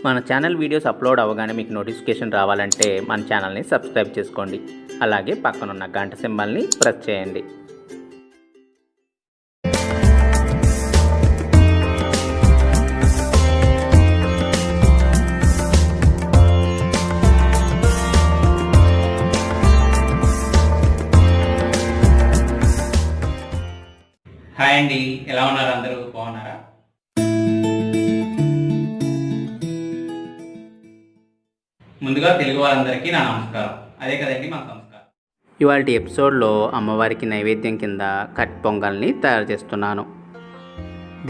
మన channel videos upload అవ్వగానే మీకు నోటిఫికేషన్ రావాలంటే మన ఛానల్ని సబ్స్క్రైబ్ చేసుకోండి. అలాగే పక్కనున్న గంట సింబల్ని ప్రెస్ చేయండి. హాయ్ అండి, ఎలా ఉన్నారు? అందరూ బాగున్నారా? ముందుగా తెలుగు వారందరికీ నా నమస్కారం. అదే కదండి మన సంస్కారం. ఇవాళ ఎపిసోడ్లో అమ్మవారికి నైవేద్యం కింద కట్ పొంగల్ని తయారు చేస్తున్నాను.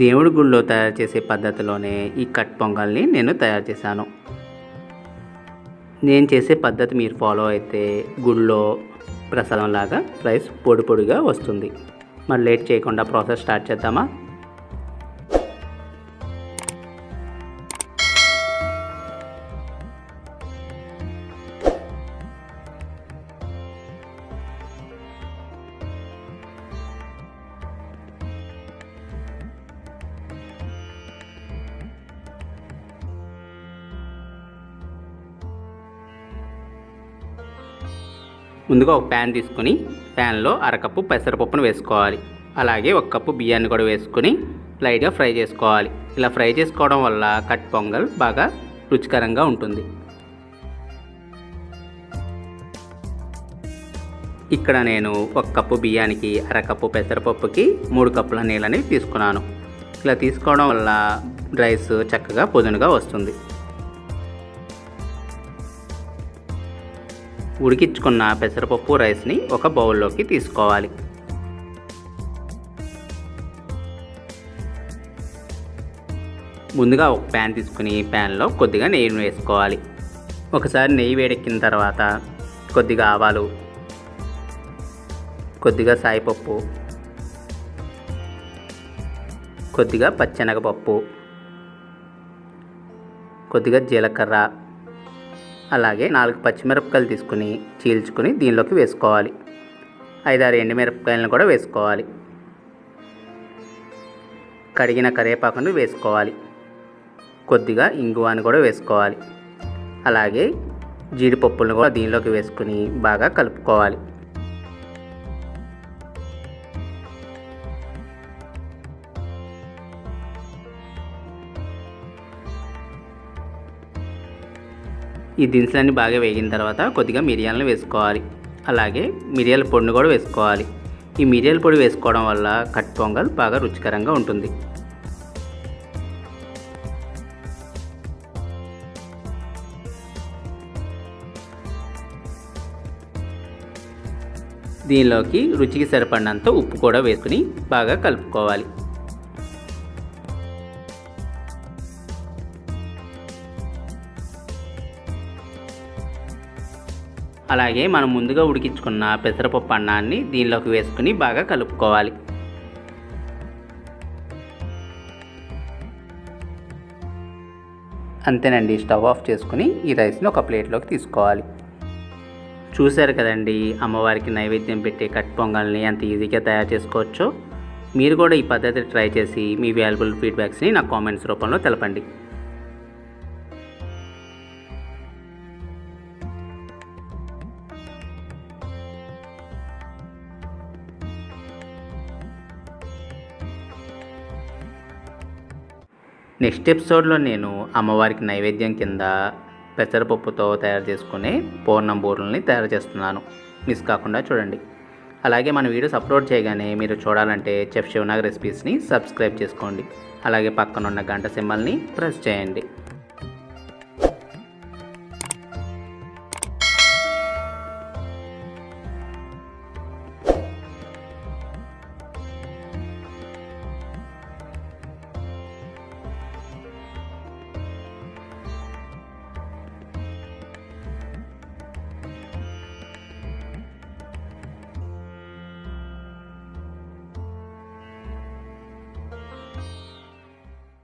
దేవుడి గుళ్ళో తయారు చేసే పద్ధతిలోనే ఈ కట్ పొంగల్ని నేను తయారు చేశాను. నేను చేసే పద్ధతి మీరు ఫాలో అయితే గుళ్ళో ప్రసాదంలాగా రైస్ పొడి పొడిగా వస్తుంది. మరి లేట్ చేయకుండా ప్రాసెస్ స్టార్ట్ చేద్దామా? ముందుగా ఒక ప్యాన్ తీసుకుని ప్యాన్లో అరకప్పు పెసరపప్పును వేసుకోవాలి. అలాగే ఒక కప్పు బియ్యాన్ని కూడా వేసుకుని లైట్గా ఫ్రై చేసుకోవాలి. ఇలా ఫ్రై చేసుకోవడం వల్ల కట్ పొంగల్ బాగా రుచికరంగా ఉంటుంది. ఇక్కడ నేను ఒక కప్పు బియ్యానికి అరకప్పు పెసరపప్పుకి 3 కప్పుల నీళ్ళని తీసుకున్నాను. ఇలా తీసుకోవడం వల్ల రైస్ చక్కగా పొదునుగా వస్తుంది. ఉడికించుకున్న పెసరపప్పు రైస్ని ఒక బౌల్లోకి తీసుకోవాలి. ముందుగా ఒక ప్యాన్ తీసుకుని ప్యాన్లో కొద్దిగా నెయ్యిని వేసుకోవాలి. ఒకసారి నెయ్యి వేడెక్కిన తర్వాత కొద్దిగా ఆవాలు, కొద్దిగా సాయిపప్పు, కొద్దిగా పచ్చెనగపప్పు, కొద్దిగా జీలకర్ర, అలాగే 4 పచ్చిమిరపకాయలు తీసుకుని చీల్చుకుని దీనిలోకి వేసుకోవాలి. 5-6 ఎండుమిరపకాయలను కూడా వేసుకోవాలి. కడిగిన కరివేపాకును వేసుకోవాలి. కొద్దిగా ఇంగువాని కూడా వేసుకోవాలి. అలాగే జీడిపప్పులను కూడా దీనిలోకి వేసుకుని బాగా కలుపుకోవాలి. ఈ దినుసులన్నీ బాగా వేగిన తర్వాత కొద్దిగా మిరియాలను వేసుకోవాలి. అలాగే మిరియాల పొడిని కూడా వేసుకోవాలి. ఈ మిరియాల పొడి వేసుకోవడం వల్ల కట్ పొంగల్ బాగా రుచికరంగా ఉంటుంది. దీనిలోకి రుచికి సరిపడినంత ఉప్పు కూడా వేసుకుని బాగా కలుపుకోవాలి. అలాగే మనం ముందుగా ఉడికించుకున్న పెసరపప్పు అన్నాన్ని దీనిలోకి వేసుకుని బాగా కలుపుకోవాలి. అంతేనండి, స్టవ్ ఆఫ్ చేసుకుని ఈ రైస్ని ఒక ప్లేట్లోకి తీసుకోవాలి. చూశారు కదండి, అమ్మవారికి నైవేద్యం పెట్టే కట్ పొంగల్ని ఎంత ఈజీగా తయారు చేసుకోవచ్చో. మీరు కూడా ఈ పద్ధతి ట్రై చేసి మీ వాల్యుబుల్ ఫీడ్బ్యాక్స్ని నా కామెంట్స్ రూపంలో తెలపండి. నెక్స్ట్ ఎపిసోడ్లో నేను అమ్మవారికి నైవేద్యం కింద పెసరపప్పుతో తయారు చేసుకునే పూర్ణం బూరెల్ని తయారు చేస్తున్నాను. మిస్ కాకుండా చూడండి. అలాగే మన వీడియోస్ అప్లోడ్ చేయగానే మీరు చూడాలంటే చెఫ్ శివ నాగ్ రెసిపీస్ని సబ్స్క్రైబ్ చేసుకోండి. అలాగే పక్కనున్న గంట సింబల్ని ప్రెస్ చేయండి.